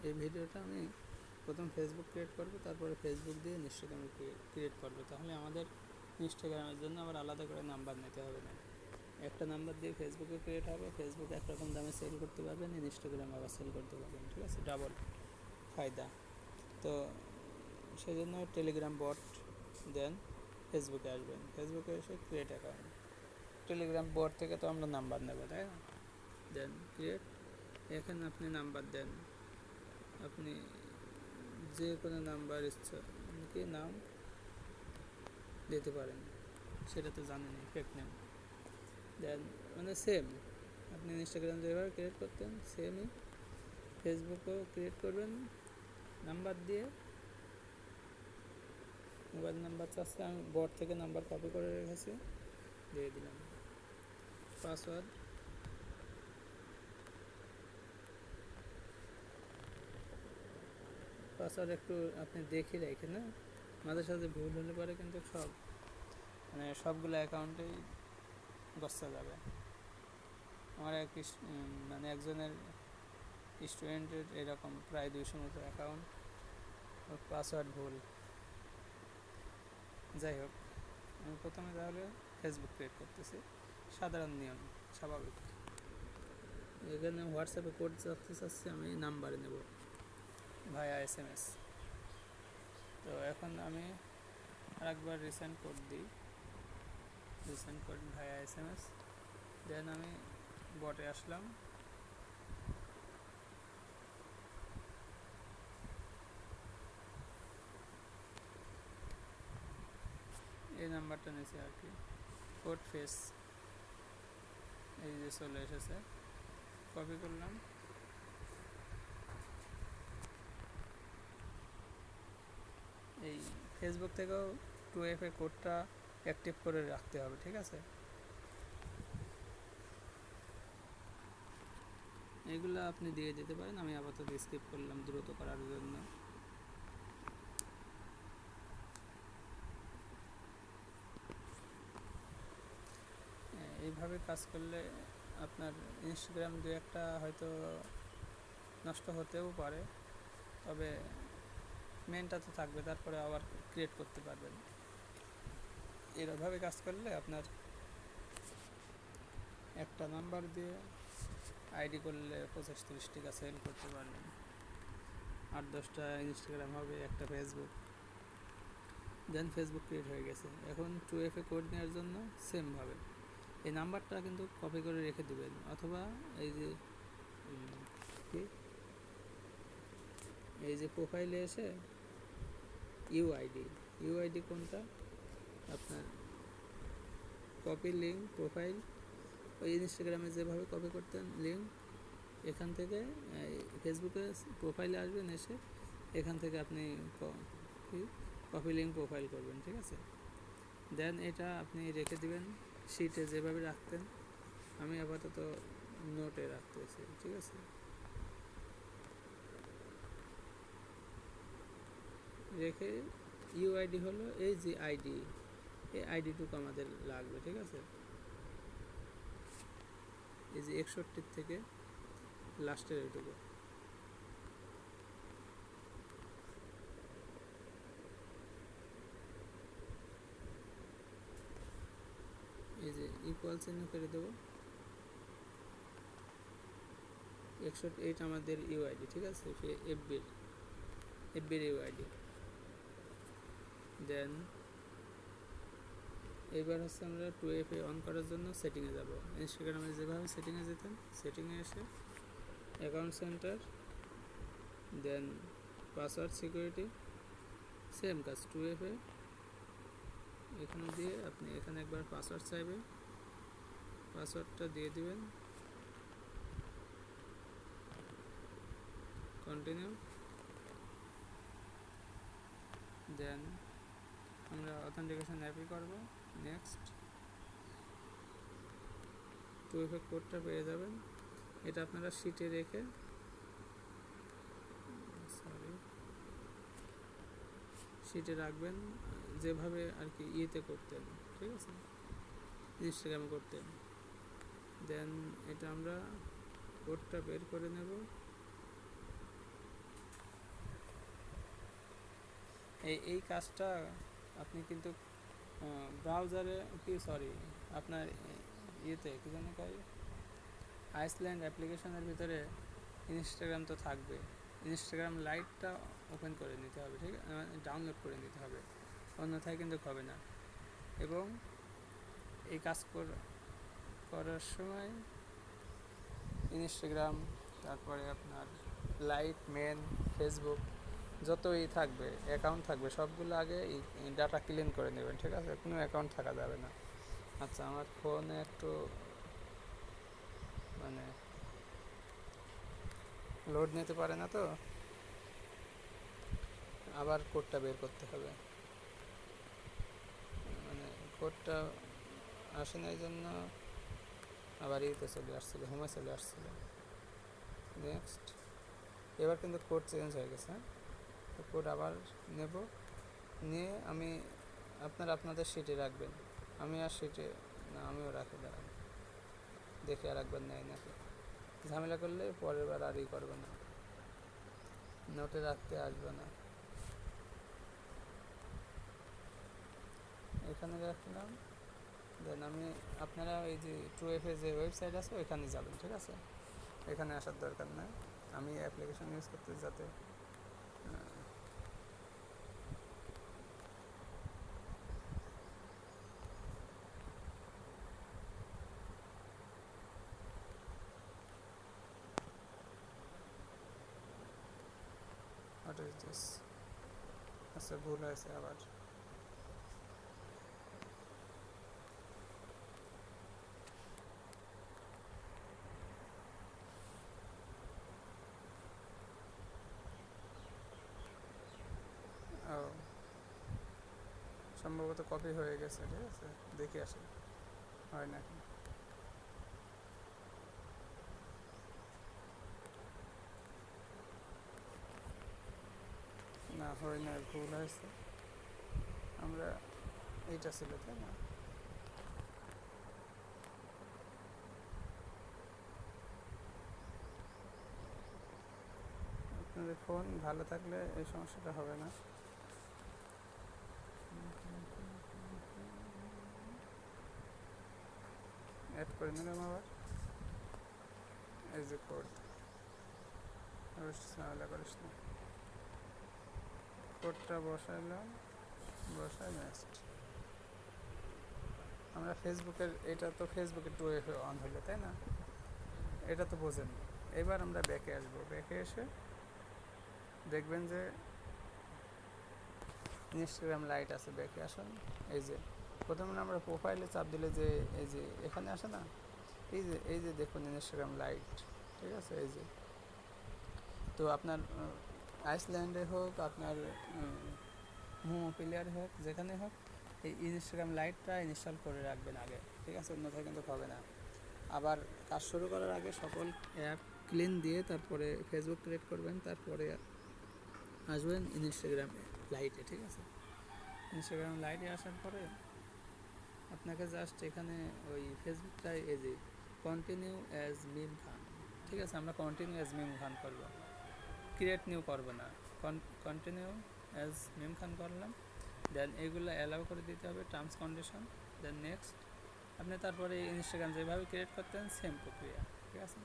এই ভিডিওটা আমি প্রথম ফেসবুক ক্রিয়েট করব, তারপরে ফেসবুক দিয়ে ইনস্টাগ্রাম ক্রিয়েট করব। তাহলে আমাদের ইনস্টাগ্রামের জন্য আবার আলাদা করে নাম্বার নিতে হবে না। একটা নাম্বার দিয়ে ফেসবুকে ক্রিয়েট হবে, ফেসবুক একরকম দামে সেল করতে পারবেন, ইনস্টাগ্রাম আবার সেল করতে পারবেন। ঠিক আছে, ডাবল ফায়দা। তো সেই জন্য টেলিগ্রাম বট দেন ফেসবুকে আসবেন, ফেসবুকে এসে ক্রিয়েট অ্যাকাউন্ট। টেলিগ্রাম বট থেকে তো আমরা নাম্বার নেব, তাই না? দেন ক্রিয়েট, এখানে আপনি নাম্বার দেন, আপনি যে কোনো নাম্বার ইচ্ছা কি নাম দিতে পারেন, সেটা তো জানেন, ফেক নেম। দেন মানে সেম আপনি ইনস্টাগ্রাম যেভাবে ক্রিয়েট করতেন সেমই ফেসবুকও ক্রিয়েট করবেন নাম্বার দিয়ে। মোবাইল নাম্বার চাচ্ছে, আমি বট থেকে নাম্বার কপি করে রেখেছি, দিয়ে দিলাম। পাসওয়ার্ড একটু আপনি দেখে রাখেন, না মাঝে সাথে ভুল হলে পরে কিন্তু সবগুলো অ্যাকাউন্টেই গচ্ছা যাবে। আমার একজনের স্টুডেন্টের এরকম প্রায় 200 মতো অ্যাকাউন্ট, ওর পাসওয়ার্ড ভুল। যাই হোক, আমি প্রথমে তাহলে ফেসবুক ক্রিয়েট করতেছি, সাধারণ নিয়ম, স্বাভাবিক। এখানে হোয়াটসঅ্যাপে কোড রাখতে চাচ্ছি, আমি নাম্বারে নেব ভায়া SMS। তো এখন আমি আরেকবার রিসেন্ট কোড দিই, রিসেন্ট কোড ভায়া SMS। দেন আমি বটে আসলাম, এই নাম্বারটা নিয়েছি আর কি, কোড ফেস, এই যে চলে এসেছে, কপি করলাম। এই ফেসবুক থেকেও 2FA কোডটা অ্যাক্টিভ করে রাখতে হবে, ঠিক আছে? এগুলো আপনি দিয়ে দিতে পারেন, আমি আপাতত স্কিপ করলাম দ্রুত করার জন্য। এইভাবে কাজ করলে আপনার ইনস্টাগ্রাম দু একটা হয়তো নষ্ট হতেও পারে, তবে মেনটা তো থাকবে, তারপরে আবার ক্রিয়েট করতে পারবেন। এরভাবে কাজ করলে আপনার একটা নাম্বার দিয়ে আইডি করলে 25-30 টাকা সেল করতে পারবেন, 8-10টা ইনস্টাগ্রাম হবে, একটা ফেসবুক। দেন ফেসবুক ক্রিয়েট হয়ে গেছে। এখন 2FA কোড নেওয়ার জন্য সেমভাবে এই নাম্বারটা কিন্তু কপি করে রেখে দেবেন, অথবা এই যে প্রোফাইলে এসে ইউআইডি কোনটা আপনার কপি লিঙ্ক প্রোফাইল, ওই ইনস্টাগ্রামে যেভাবে কপি করতেন লিঙ্ক, এখান থেকে ফেসবুকে প্রোফাইলে আসবেন, এসে এখান থেকে আপনি কপি লিঙ্ক প্রোফাইল করবেন, ঠিক আছে? দেন এটা আপনি রেখে দিবেন শিটে যেভাবে রাখতেন, আমি আপাতত নোটে রাখতেছি, ঠিক আছে? রেখে ইউআইডি হলো এই যে আইডি, এই আইডিটুকু আমাদের লাগবে, ঠিক আছে? এই যে 61 থেকে লাস্টের এইটুকু, এই যে ইকুয়াল চিহ্ন করে দেবো। 61 আমাদের ইউআইডি, ঠিক আছে? এফবির ইউআইডি। দেন এবার হচ্ছে আমরা 2FA অন করার জন্য সেটিংয়ে যাব। ইনস্টাগ্রামে যেভাবে সেটিংয়ে যেতেন, সেটিংয়ে এসে অ্যাকাউন্ট সেন্টার, দেন পাসওয়ার্ড সিকিউরিটি, সেম কাজ 2FA এখানে দিয়ে আপনি এখানে একবার পাসওয়ার্ড চাইবে, পাসওয়ার্ডটা দিয়ে দিবেন, কন্টিনিউ। দেন আমরা অথেন্টিকেশন অ্যাপই করব, নেক্সট। 2FA কোডটা পেয়ে যাবেন, এটা আপনারা শিটে রেখে শিটে রাখবেন, যেভাবে আর কি ইয়েতে করতেন, ঠিক আছে? ইনস্টাগ্রামে করতেন। দেন এটা আমরা কোডটা বের করে নেব, এই কাজটা আপনি কিন্তু ব্রাউজারে আপনার ইয়েতে কী যেন কয়, আইসল্যান্ড অ্যাপ্লিকেশনের ভিতরে ইনস্টাগ্রাম তো থাকবে, ইনস্টাগ্রাম লাইটটা ওপেন করে নিতে হবে, ঠিক আছে, ডাউনলোড করে নিতে হবে, অন্যথায় কিন্তু হবে না। এবং এই কাজ করার সময় ইনস্টাগ্রাম, তারপরে আপনার লাইট, মেন, ফেসবুক যতই থাকবে অ্যাকাউন্ট থাকবে সবগুলো আগে এই ডাটা ক্লিন করে নেবেন, ঠিক আছে, কোনো অ্যাকাউন্ট থাকা যাবে না। আচ্ছা, আমার ফোনে একটু মানে লোড নিতে পারে না, তো আবার কোডটা বের করতে হবে, মানে কোডটা আসে না, এই জন্য আবার ইতে চলে আসছিলো, হোমে চলে আসছিলো। নেক্সট, এবার কিন্তু কোড চেঞ্জ হয়ে গেছে, তো কোড আবার নেব, নিয়ে আমি আপনাদের শিটে রাখবেন, আমি আর শিটে না, আমিও রাখি, দাঁড়ান দেখে আর একবার নেয় নাকি, ঝামেলা করলে পরের বার আর করবে না, নোটে রাখতে আসবে না। এখানে রাখলাম, দেন আমি আপনারা এই যে 2FA যে ওয়েবসাইট আছে ওইখানে যাবেন, ঠিক আছে, এখানে আসার দরকার নাই, আমি অ্যাপ্লিকেশন ইউজ করতে যাতে হোয়াট ইজ দিস, আচ্ছা ভুল হয়েছে আবার, ও সম্ভবত কপি হয়ে গেছে, ঠিক আছে, দেখে আসি হয় নাকি। না হয় না, ভুল হয়েছে, আমরা এইটা ছিল, তাই না, আপনাদের ফোন ভালো থাকলে এই সমস্যাটা হবে না। অ্যাড করে নিলাম আবার, এই যে কোড, ঝামেলা করিস না, কোডটা বসাইলাম, বসাই নেক্সট। আমরা ফেসবুকের, এটা তো ফেসবুকের 2FA অন হলো, তাই না, এটা তো বোঝেন। এবার আমরা ব্যাকে আসবো, ব্যাকে এসে দেখবেন যে ইনস্টাগ্রাম লাইট আছে, ব্যাকে আসুন, এই যে প্রথমে আমরা প্রোফাইলে চাপ দিলে যে এই যে এখানে আসে না, এই যে দেখুন ইনস্টাগ্রাম লাইট, ঠিক আছে, এই যে, তো আপনার আইসল্যান্ডে হোক, আপনার মোমো প্লেয়ারে হোক, যেখানে হোক, এই ইনস্টাগ্রাম লাইটটা ইনস্টল করে রাখবেন আগে, ঠিক আছে, অন্যথায় কিন্তু হবে না। আবার কাজ শুরু করার আগে সকল অ্যাপ ক্লিন দিয়ে তারপরে ফেসবুক ক্রিয়েট করবেন, তারপরে আসবেন ইনস্টাগ্রাম লাইটে, ঠিক আছে, ইনস্টাগ্রাম লাইটে আসার পরে আপনাকে জাস্ট এখানে ওই ফেসবুকটাই এই যে কন্টিনিউ অ্যাজ মিম খান, ঠিক আছে, আমরা কন্টিনিউ অ্যাজ মিম খান করব, ক্রিয়েট নিউ করবো না, কন্টিনিউ অ্যাজ মিম খান করলাম, দেন এগুলো অ্যালাউ করে দিতে হবে, টার্মস কন্ডিশন, দেন নেক্সট। আপনি তারপরে ইনস্টাগ্রাম যেভাবে ক্রিয়েট করতেন সেম প্রক্রিয়া, ঠিক আছে,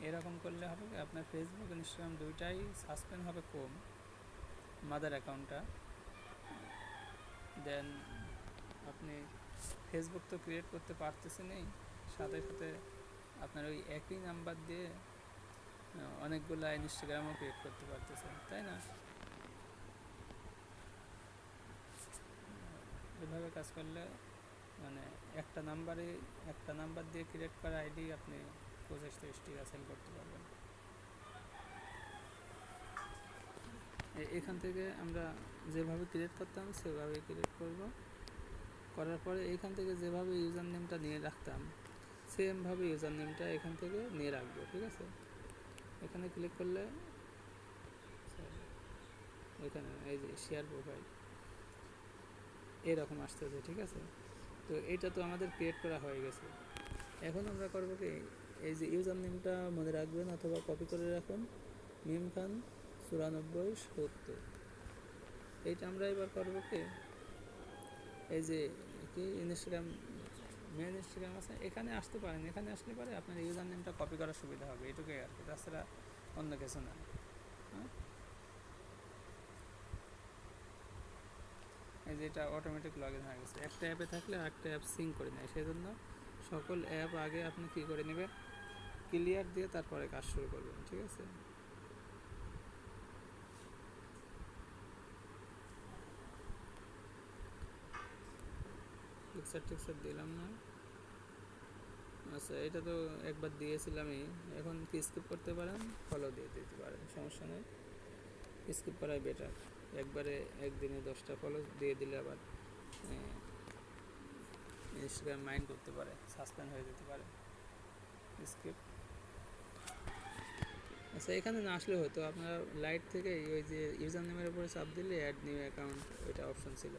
এরকম করলে হবে কি আপনার ফেসবুক ইনস্টাগ্রাম দুইটাই সাসপেন্ড হবে, কম মাদার অ্যাকাউন্টটা, দেন আপনি ফেসবুক তো ক্রিয়েট করতে পারতেছেনই, সাথে সাথে আপনার ওই একই নাম্বার দিয়ে অনেকগুলো ইনস্টাগ্রামও ক্রিয়েট করতে পারতেছেন, তাই না, এভাবে কাজ করলে মানে একটা নাম্বার দিয়ে ক্রিয়েট করা আইডি আপনি 25-30টা সেল করতে পারবেন। এখান থেকে আমরা যেভাবে ক্রিয়েট করতাম সেভাবে ক্রিয়েট করব, করার পরে এইখান থেকে যেভাবে ইউজার নেমটা নিয়ে রাখতাম সেমভাবে ইউজার নেমটা এখান থেকে নিয়ে রাখবো, ঠিক আছে, এখানে ক্লিক করলে এখানে এই যে শেয়ার প্রোফাইল এরকম আসতেছে, ঠিক আছে, তো এইটা তো আমাদের ক্রিয়েট করা হয়ে গেছে। এখন আমরা করবো কি, এই যে ইউজার নেমটা মনে রাখবেন অথবা কপি করে রাখুন, মিম খান 9470, এইটা আমরা এবার করবো কি, এই যে কি ইনস্টাগ্রাম, মেন ইনস্টাগ্রাম আছে, এখানে আসতে পারেন। এখানে আসলে পরে আপনার ইউজার নেমটা কপি করার সুবিধা হবে, এটুকুই আর কি, তাছাড়া অন্য কিছু না। হ্যাঁ, এই যে এটা অটোমেটিক লগ ইন হয়ে গেছে। একটা অ্যাপে থাকলে একটা অ্যাপ সিঙ্ক করে নেয়, সেই জন্য সকল অ্যাপ আগে আপনি কী করে নেবেন, ক্লিয়ার দিয়ে তারপরে কাজ শুরু করবেন, ঠিক আছে। পিকচার দিলাম না, আচ্ছা এটা তো একবার দিয়েছিলামই, এখন কি স্কিপ করতে পারেন, ফলো দিয়ে দিতে পারেন, সমস্যা নেই, স্কিপ করাই বেটার। একবারে একদিনে 10টা ফলো দিয়ে দিলে আবার ইনস্টাগ্রাম মাইন্ড করতে পারে, সাসপেন্ড হয়ে যেতে পারে। স্কিপ। আচ্ছা এখানে না আসলে হয়তো আপনারা লাইট থেকে ওই যে ইউজার নেমের উপরে চাপ দিলে অ্যাড নিউ অ্যাকাউন্ট, ওইটা অপশন ছিল,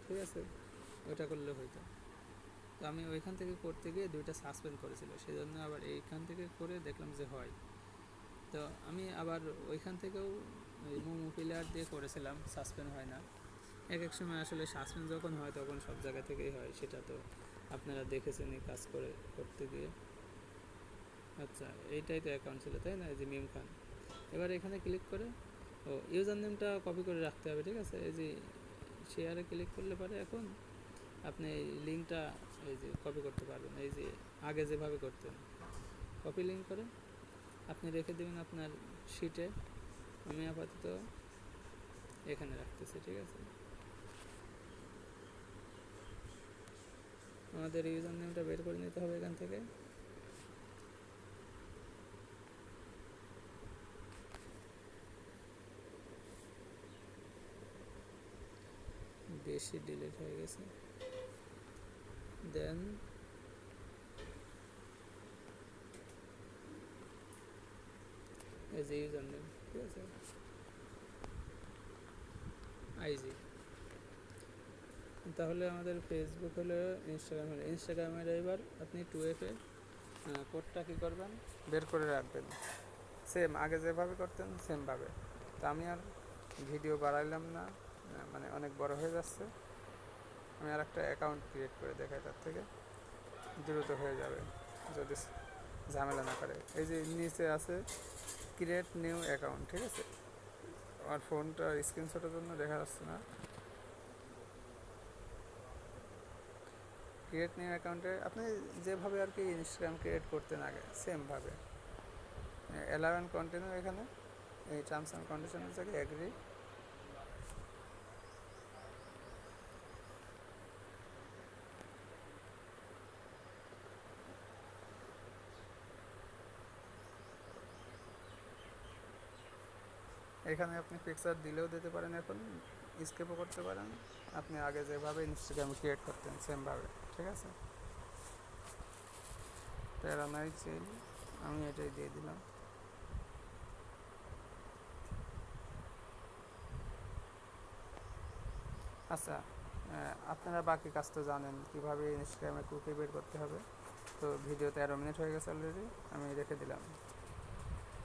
ঠিক আছে, ওইটা করলে হয়তো। তো আমি ওইখান থেকে করতে গিয়ে 2টা সাসপেন্ড করেছিল, সেই জন্য আবার এইখান থেকে করে দেখলাম যে হয়। তো আমি আবার ওইখান থেকেও ওই মোমো পিলার দিয়ে করেছিলাম, সাসপেন্ড হয় না। এক এক সময় আসলে সাসপেন্ড যখন হয় তখন সব জায়গা থেকেই হয়, সেটা তো আপনারা দেখেছেন এই কাজ করে করতে গিয়ে। আচ্ছা এইটাই তো অ্যাকাউন্ট ছিল তাই না, এই যে মিম খান। এবার এখানে ক্লিক করে ইউজার নেমটা কপি করে রাখতে হবে, ঠিক আছে। এই যে শেয়ারে ক্লিক করলে পরে এখন আপনি এই লিঙ্কটা এই যে কপি করতে পারবেন, এই যে আগে যেভাবে করতেন কপি লিঙ্ক করে আপনি রেখে দেবেন আপনার শিটে। আমি আপাতত এখানে রাখতেছি, ঠিক আছে। আমাদের ইউজার নেমটা বের করে নিতে হবে এখান থেকে। বেশি ডিলিট হয়ে গেছে, দেন এই যে ইউজার নেম, ঠিক আছে, আইজি। তাহলে আমাদের ফেসবুক হলো, ইনস্টাগ্রাম হলো। ইনস্টাগ্রামের এবার আপনি 2FA কোডটা কী করবেন, বের করে রাখবেন, সেম আগে যেভাবে করতেন সেমভাবে। তো আমি আর ভিডিও বাড়াইলাম না, মানে অনেক বড় হয়ে যাচ্ছে। আমি আর একটা অ্যাকাউন্ট ক্রিয়েট করে দেখাই, তার থেকে দ্রুত হয়ে যাবে যদি ঝামেলা না করে। এই যে নিচে আছে ক্রিয়েট নিউ অ্যাকাউন্ট, ঠিক আছে। আমার ফোনটা স্ক্রিনশটের জন্য দেখা যাচ্ছে না। ক্রিয়েট নিউ অ্যাকাউন্টে আপনি যেভাবে আর কি ইনস্টাগ্রাম ক্রিয়েট করতেন আগে সেমভাবে অ্যালাউ অ্যান্ড কন্টিনিউ, এখানে এই টার্মস অ্যান্ড কন্ডিশনের জায়গায় এগ্রি। এখানে আপনি পিকচার দিলেও দিতে পারেন, এখন স্কিপও করতে পারেন, আপনি আগে যেভাবে ইনস্টাগ্রাম ক্রিয়েট করতেন সেমভাবে, ঠিক আছে। প্যারানাই চিল, আমি এটাই দিয়ে দিলাম। আচ্ছা আপনারা বাকি কাজ তো জানেন কীভাবে ইনস্টাগ্রামে কুকি বের করতে হবে। তো ভিডিও 13 মিনিট হয়ে গেছে অলরেডি, আমি রেখে দিলাম।